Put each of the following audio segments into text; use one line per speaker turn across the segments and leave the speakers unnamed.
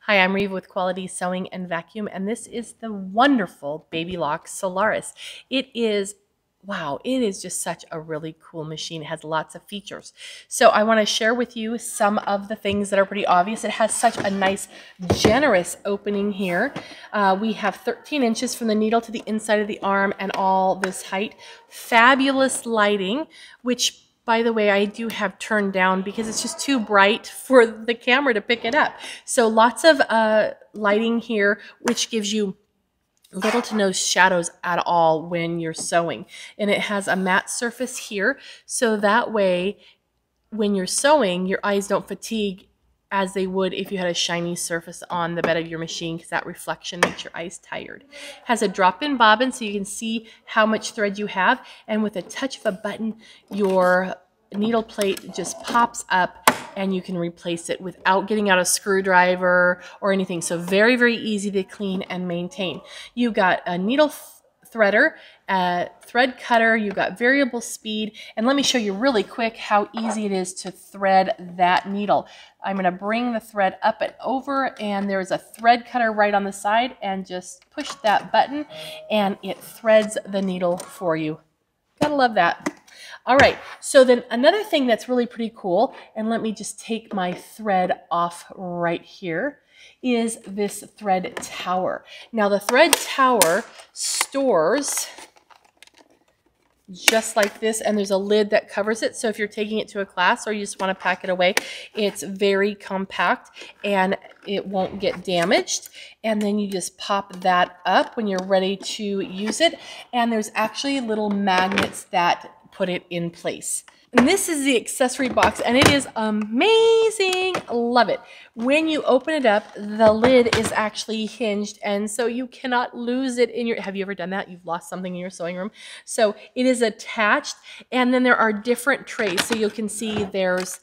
Hi, I'm Reva with Quality Sewing and Vacuum, and this is the wonderful Baby Lock Solaris. It is, wow, it is just such a really cool machine. It has lots of features. So I want to share with you some of the things that are pretty obvious. It has such a nice, generous opening here. We have 13 inches from the needle to the inside of the arm and all this height. Fabulous lighting, which by the way, I do have turned down because it's just too bright for the camera to pick it up. So lots of lighting here, which gives you little to no shadows at all when you're sewing. And it has a matte surface here, so that way when you're sewing, your eyes don't fatigue as they would if you had a shiny surface on the bed of your machine, because that reflection makes your eyes tired. It has a drop-in bobbin so you can see how much thread you have, and with a touch of a button, your needle plate just pops up and you can replace it without getting out a screwdriver or anything. So very, very easy to clean and maintain. You got a needle threader, a thread cutter, you've got variable speed, and let me show you really quick how easy it is to thread that needle. I'm going to bring the thread up and over, and there's a thread cutter right on the side, and just push that button and it threads the needle for you. Gotta love that. All right, so then another thing that's really pretty cool, and let me just take my thread off right here, is this thread tower. Now the thread tower stores just like this, and there's a lid that covers it, so if you're taking it to a class or you just want to pack it away, it's very compact and it won't get damaged. And then you just pop that up when you're ready to use it, and there's actually little magnets that put it in place. And this is the accessory box, and it is amazing. Love it. When you open it up, the lid is actually hinged, and so you cannot lose it in your... Have you ever done that? You've lost something in your sewing room. So it is attached, and then there are different trays. So you can see there's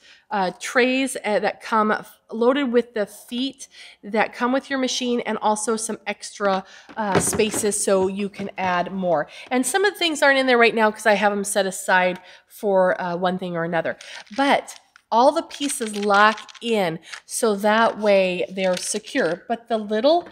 trays that come loaded with the feet that come with your machine, and also some extra spaces so you can add more. And some of the things aren't in there right now because I have them set aside for one thing or another. But all the pieces lock in so that way they're secure. But the little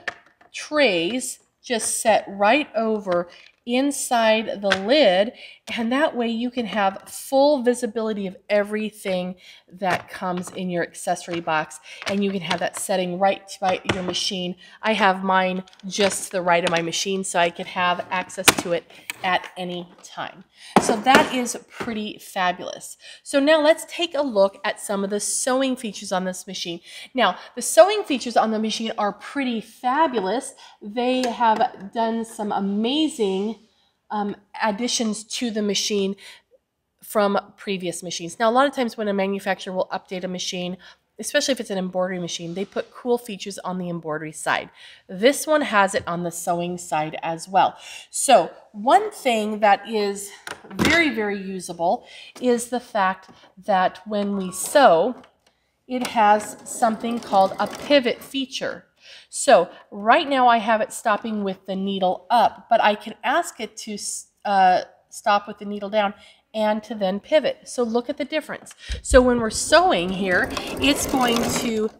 trays just set right over inside the lid, and that way you can have full visibility of everything that comes in your accessory box, and you can have that setting right by your machine. I have mine just to the right of my machine so I can have access to it at any time. So that is pretty fabulous. So now let's take a look at some of the sewing features on this machine. Now, the sewing features on the machine are pretty fabulous. They have done some amazing additions to the machine from previous machines. Now, a lot of times when a manufacturer will update a machine, especially if it's an embroidery machine, they put cool features on the embroidery side. This one has it on the sewing side as well. So one thing that is very, very usable is the fact that when we sew, it has something called a pivot feature. So right now I have it stopping with the needle up, but I can ask it to stop with the needle down and to then pivot. So look at the difference. So when we're sewing here, it's going to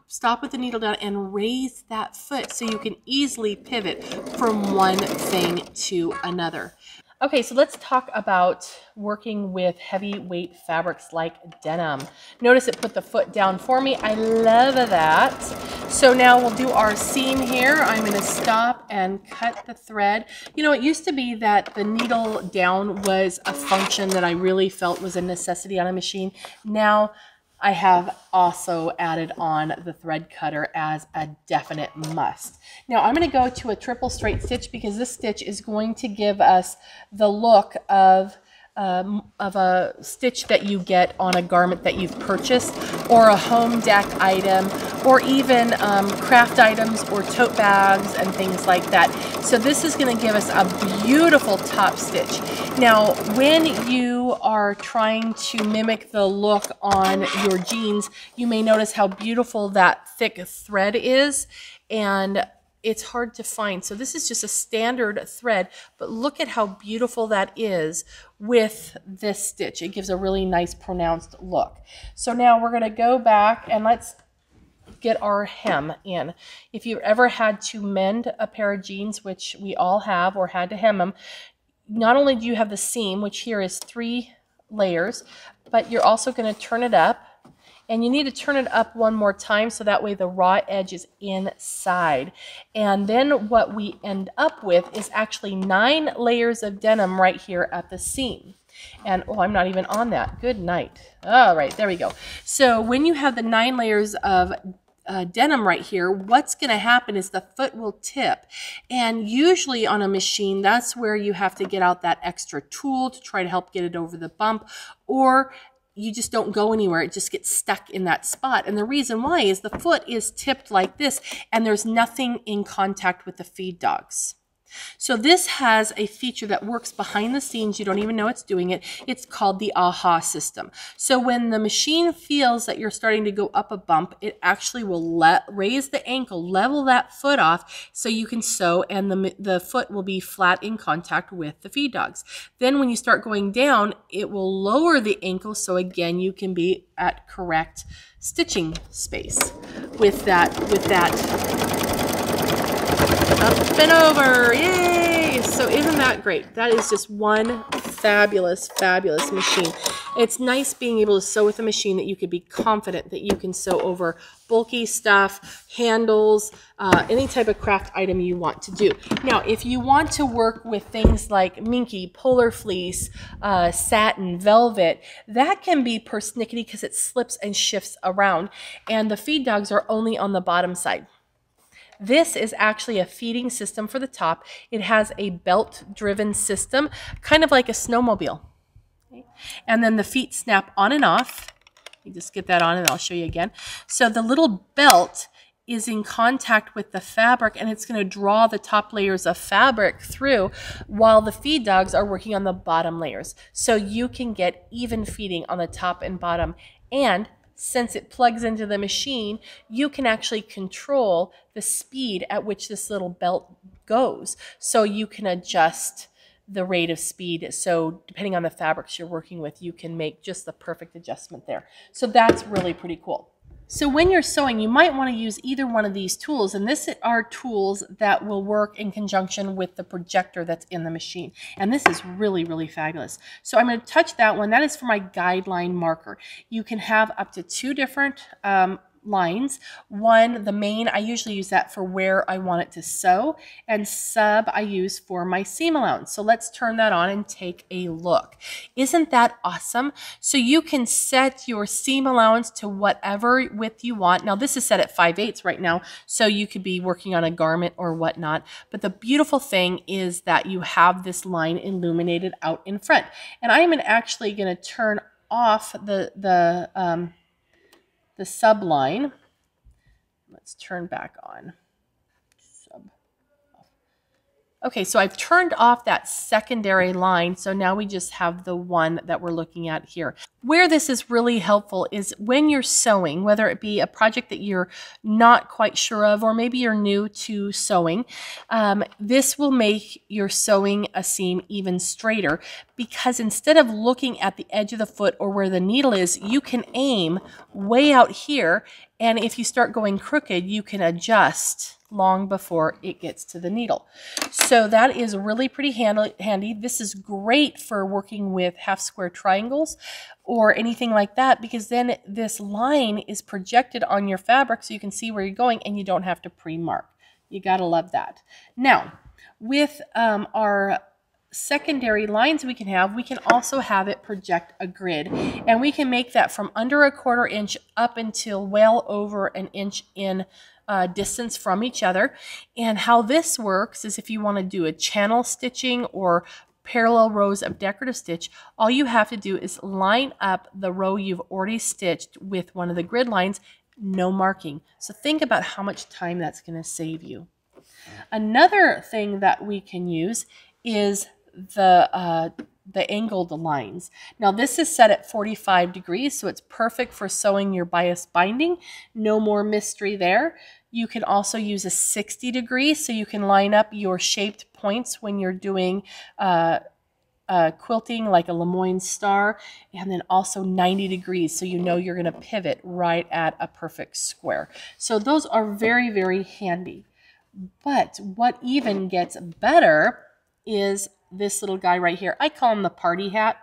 stop with the needle down and raise that foot so you can easily pivot from one thing to another. Okay, so let's talk about working with heavyweight fabrics like denim. Notice it put the foot down for me. I love that. So now we'll do our seam here. I'm going to stop and cut the thread. You know, it used to be that the needle down was a function that I really felt was a necessity on a machine. Now I have also added on the thread cutter as a definite must. Now I'm going to go to a triple straight stitch because this stitch is going to give us the look of a stitch that you get on a garment that you've purchased, or a home deck item, or even craft items or tote bags and things like that. So this is going to give us a beautiful top stitch. Now when you are trying to mimic the look on your jeans, you may notice how beautiful that thick thread is, and it's hard to find. So this is just a standard thread, but look at how beautiful that is with this stitch. It gives a really nice pronounced look. So now we're going to go back and let's get our hem in. If you've ever had to mend a pair of jeans, which we all have, or had to hem them, not only do you have the seam, which here is 3 layers, but you're also going to turn it up. And you need to turn it up one more time so that way the raw edge is inside. And then what we end up with is actually 9 layers of denim right here at the seam. And oh, I'm not even on that. Good night. All right, there we go. So when you have the 9 layers of denim right here, what's going to happen is the foot will tip. And usually on a machine, that's where you have to get out that extra tool to try to help get it over the bump, or you just don't go anywhere. It just gets stuck in that spot. And the reason why is the foot is tipped like this, and there's nothing in contact with the feed dogs. So this has a feature that works behind the scenes. You don't even know it's doing it. It's called the AHA system. So when the machine feels that you're starting to go up a bump, it actually will raise the ankle, level that foot off so you can sew, and the foot will be flat in contact with the feed dogs. Then when you start going down, it will lower the ankle so again you can be at correct stitching space with that up and over. Yay! So isn't that great? That is just one fabulous, fabulous machine. It's nice being able to sew with a machine that you could be confident that you can sew over bulky stuff, handles, any type of craft item you want to do. Now, if you want to work with things like minky, polar fleece, satin, velvet, that can be persnickety because it slips and shifts around. And the feed dogs are only on the bottom side. This is actually a feeding system for the top. It has a belt-driven system, kind of like a snowmobile. Okay. And then the feet snap on and off. You just get that on and I'll show you again. So the little belt is in contact with the fabric, and it's going to draw the top layers of fabric through while the feed dogs are working on the bottom layers. So you can get even feeding on the top and bottom. And since it plugs into the machine, you can actually control the speed at which this little belt goes. So you can adjust the rate of speed. So depending on the fabrics you're working with, you can make just the perfect adjustment there. So that's really pretty cool. So when you're sewing, you might want to use either one of these tools, and this are tools that will work in conjunction with the projector that's in the machine. And this is really, really fabulous. So I'm going to touch that one. That is for my guideline marker. You can have up to 2 different lines. One, the main, I usually use that for where I want it to sew, and sub I use for my seam allowance. So let's turn that on and take a look. Isn't that awesome? So you can set your seam allowance to whatever width you want. Now this is set at 5/8 right now, so you could be working on a garment or whatnot. But the beautiful thing is that you have this line illuminated out in front. And I'm actually going to turn off the subline. Let's turn back on. Okay, so I've turned off that secondary line, so now we just have the one that we're looking at here. Where this is really helpful is when you're sewing, whether it be a project that you're not quite sure of, or maybe you're new to sewing, this will make your sewing a seam even straighter, because instead of looking at the edge of the foot or where the needle is, you can aim way out here, and if you start going crooked, you can adjust long before it gets to the needle. So that is really pretty handy. This is great for working with half square triangles or anything like that, because then this line is projected on your fabric so you can see where you're going and you don't have to pre-mark. You gotta love that. Now, with our secondary lines we can also have it project a grid, and we can make that from under a 1/4 inch up until well over an inch in distance from each other. And how this works is if you want to do a channel stitching or parallel rows of decorative stitch, all you have to do is line up the row you've already stitched with one of the grid lines, no marking. So think about how much time that's going to save you. Another thing that we can use is the angled lines. Now this is set at 45 degrees, so it's perfect for sewing your bias binding. No more mystery there. You can also use a 60 degree, so you can line up your shaped points when you're doing quilting like a Lemoyne star, and then also 90 degrees, so you know you're going to pivot right at a perfect square. So those are very, very handy. But what even gets better is this little guy right here. I call him the party hat.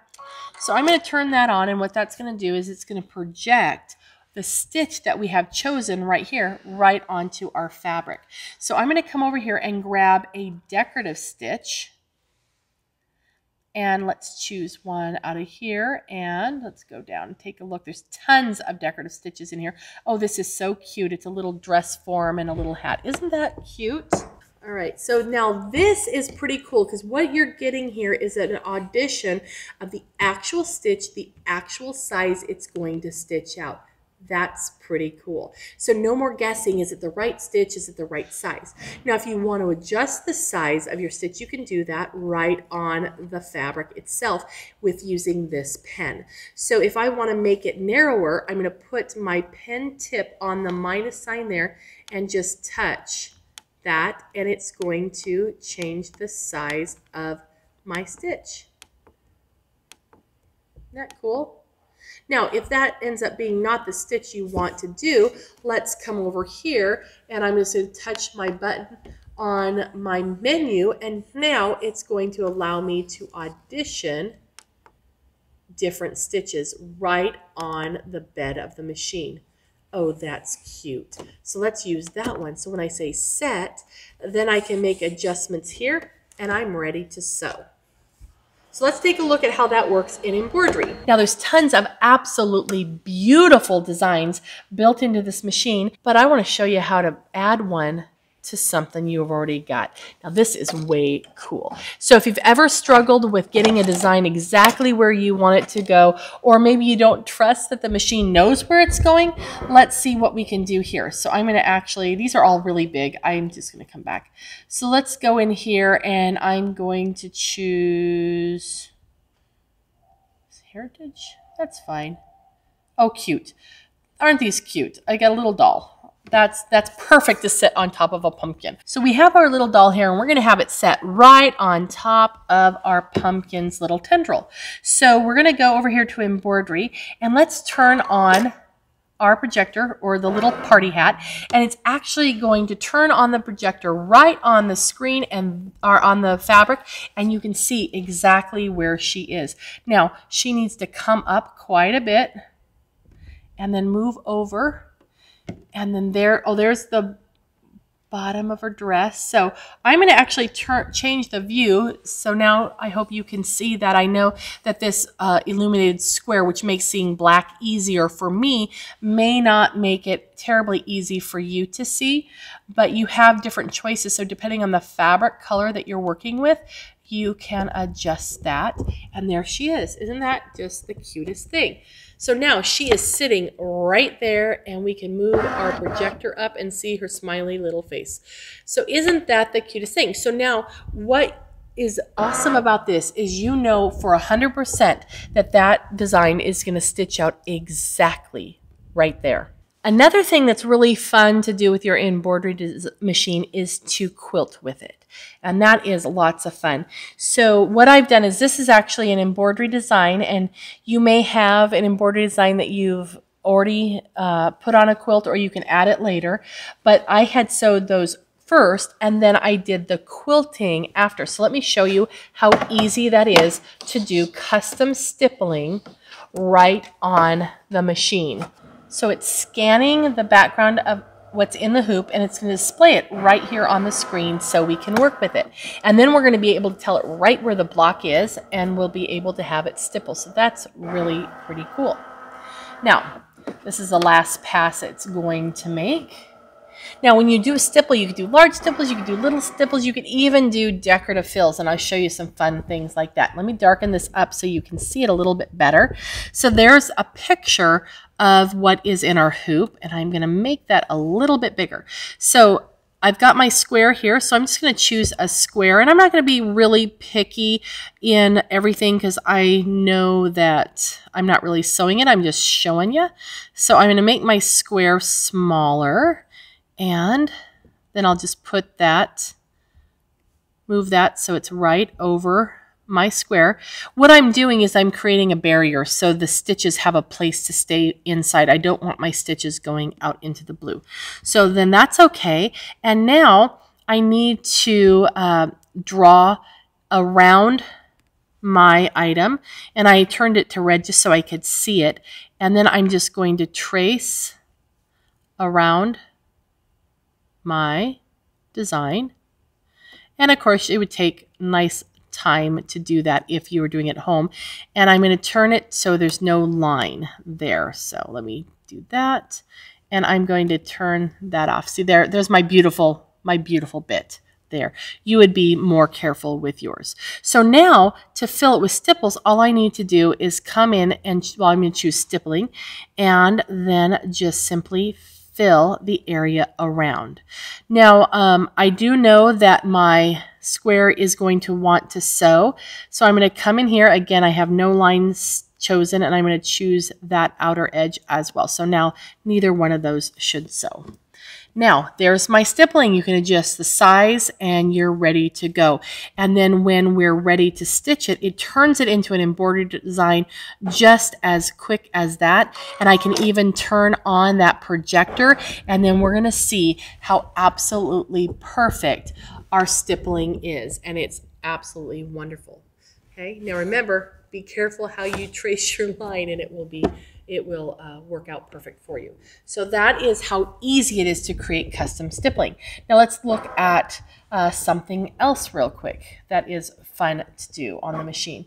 So I'm going to turn that on, and what that's going to do is it's going to project the stitch that we have chosen right here right onto our fabric. So I'm going to come over here and grab a decorative stitch. And let's choose one out of here, and let's go down and take a look. There's tons of decorative stitches in here. Oh, this is so cute. It's a little dress form and a little hat. Isn't that cute? All right, so now this is pretty cool because what you're getting here is an audition of the actual stitch, the actual size it's going to stitch out. That's pretty cool. So no more guessing, is it the right stitch, is it the right size? Now if you want to adjust the size of your stitch, you can do that right on the fabric itself with using this pen. So if I want to make it narrower, I'm going to put my pen tip on the minus sign there and just touch that, and it's going to change the size of my stitch. Isn't that cool? Now, if that ends up being not the stitch you want to do, let's come over here, and I'm just going to touch my button on my menu, and now it's going to allow me to audition different stitches right on the bed of the machine. Oh, that's cute. So let's use that one. So when I say set, then I can make adjustments here, and I'm ready to sew. So let's take a look at how that works in embroidery. Now there's tons of absolutely beautiful designs built into this machine, but I want to show you how to add one to something you've already got. Now this is way cool. So if you've ever struggled with getting a design exactly where you want it to go, or maybe you don't trust that the machine knows where it's going, let's see what we can do here. So I'm going to actually, these are all really big. I'm just going to come back. So let's go in here, and I'm going to choose Heritage. That's fine. Oh, cute. Aren't these cute? I got a little doll. That's perfect to sit on top of a pumpkin. So we have our little doll here, and we're going to have it set right on top of our pumpkin's little tendril. So we're going to go over here to embroidery, and let's turn on our projector, or the little party hat, and it's actually going to turn on the projector right on the screen and on the fabric, and you can see exactly where she is. Now she needs to come up quite a bit and then move over. And then there, oh, there's the bottom of her dress. So I'm going to actually change the view. So now I hope you can see that. I know that this illuminated square, which makes seeing black easier for me, may not make it terribly easy for you to see, but you have different choices. So depending on the fabric color that you're working with, you can adjust that. And there she is. Isn't that just the cutest thing? So now she is sitting right there, and we can move our projector up and see her smiley little face. So isn't that the cutest thing? So now what is awesome about this is you know for 100% that that design is going to stitch out exactly right there. Another thing that's really fun to do with your embroidery machine is to quilt with it. And that is lots of fun. So what I've done is, this is actually an embroidery design, and you may have an embroidery design that you've already put on a quilt, or you can add it later. But I had sewed those first, and then I did the quilting after. So let me show you how easy that is to do custom stippling right on the machine. So it's scanning the background of what's in the hoop, and it's going to display it right here on the screen so we can work with it. And then we're going to be able to tell it right where the block is, and we'll be able to have it stipple. So that's really pretty cool. Now, this is the last pass it's going to make. Now, when you do a stipple, you can do large stipples, you can do little stipples, you can even do decorative fills, and I'll show you some fun things like that. Let me darken this up so you can see it a little bit better. So there's a picture of what is in our hoop, and I'm going to make that a little bit bigger. So I've got my square here, so I'm just going to choose a square, and I'm not going to be really picky in everything because I know that I'm not really sewing it. I'm just showing you. So I'm going to make my square smaller, and then I'll just put that, move that so it's right over my square, what I'm doing is I'm creating a barrier so the stitches have a place to stay inside. I don't want my stitches going out into the blue. So then that's okay. And now I need to draw around my item, and I turned it to red just so I could see it. And then I'm just going to trace around my design. And of course, it would take nice time to do that if you were doing it at home. And I'm going to turn it so there's no line there. So let me do that. And I'm going to turn that off. See, there's my beautiful bit there. You would be more careful with yours. So now to fill it with stipples, all I need to do is come in and, well, I'm going to choose stippling and then just simply fill the area around. Now, I do know that my square is going to want to sew. So I'm going to come in here. Again, I have no lines chosen, and I'm going to choose that outer edge as well. So now neither one of those should sew. Now, there's my stippling. You can adjust the size and you're ready to go. And then when we're ready to stitch it, it turns it into an embroidered design just as quick as that. And I can even turn on that projector, and then we're going to see how absolutely perfect our stippling is. And it's absolutely wonderful. Okay, now remember, be careful how you trace your line, and it will work out perfect for you. So that is how easy it is to create custom stippling. Now let's look at something else real quick that is fun to do on the machine.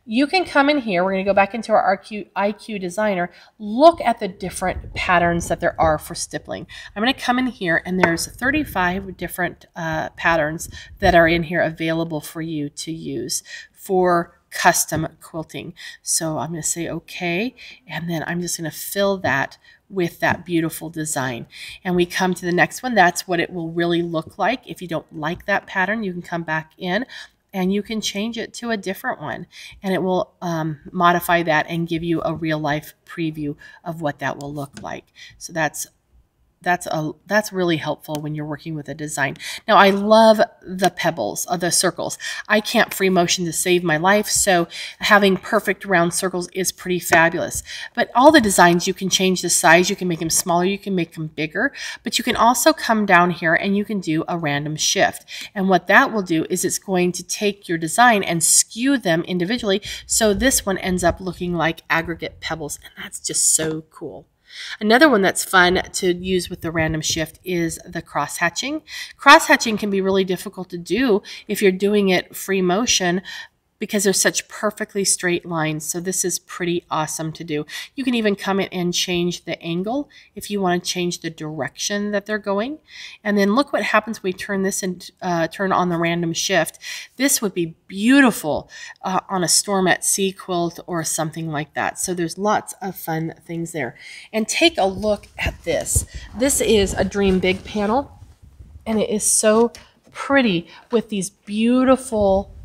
You can come in here. We're going to go back into our IQ Designer. Look at the different patterns that there are for stippling. I'm going to come in here, and there's 35 different patterns that are in here available for you to use for custom quilting. So I'm going to say okay, and then I'm just going to fill that with that beautiful design. And we come to the next one. That's what it will really look like. If you don't like that pattern, you can come back in and you can change it to a different one, and it will modify that and give you a real life preview of what that will look like. So that's really helpful when you're working with a design. Now, I love the pebbles, the circles. I can't free motion to save my life, so having perfect round circles is pretty fabulous. But all the designs, you can change the size. You can make them smaller. You can make them bigger. But you can also come down here and you can do a random shift. And what that will do is it's going to take your design and skew them individually, so this one ends up looking like aggregate pebbles. And that's just so cool. Another one that's fun to use with the random shift is the cross hatching. Cross hatching can be really difficult to do if you're doing it free motion, because there's such perfectly straight lines. So this is pretty awesome to do. You can even come in and change the angle if you want to change the direction that they're going. And then look what happens when we turn this and turn on the random shift. This would be beautiful on a storm at sea quilt or something like that. So there's lots of fun things there. And take a look at this. This is a Dream Big panel, and it is so pretty with these beautiful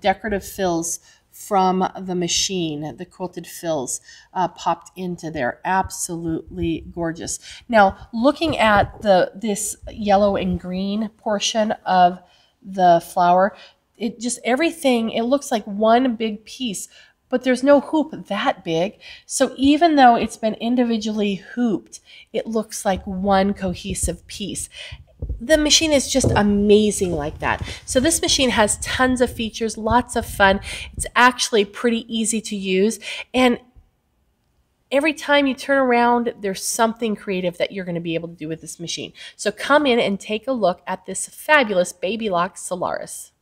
decorative fills from the machine. The quilted fills popped into there. Absolutely gorgeous. Now, looking at this yellow and green portion of the flower, it just everything, it looks like one big piece, but there's no hoop that big. So even though it's been individually hooped, it looks like one cohesive piece. The machine is just amazing like that. So this machine has tons of features, lots of fun. It's actually pretty easy to use. And every time you turn around, there's something creative that you're going to be able to do with this machine. So come in and take a look at this fabulous Baby Lock Solaris.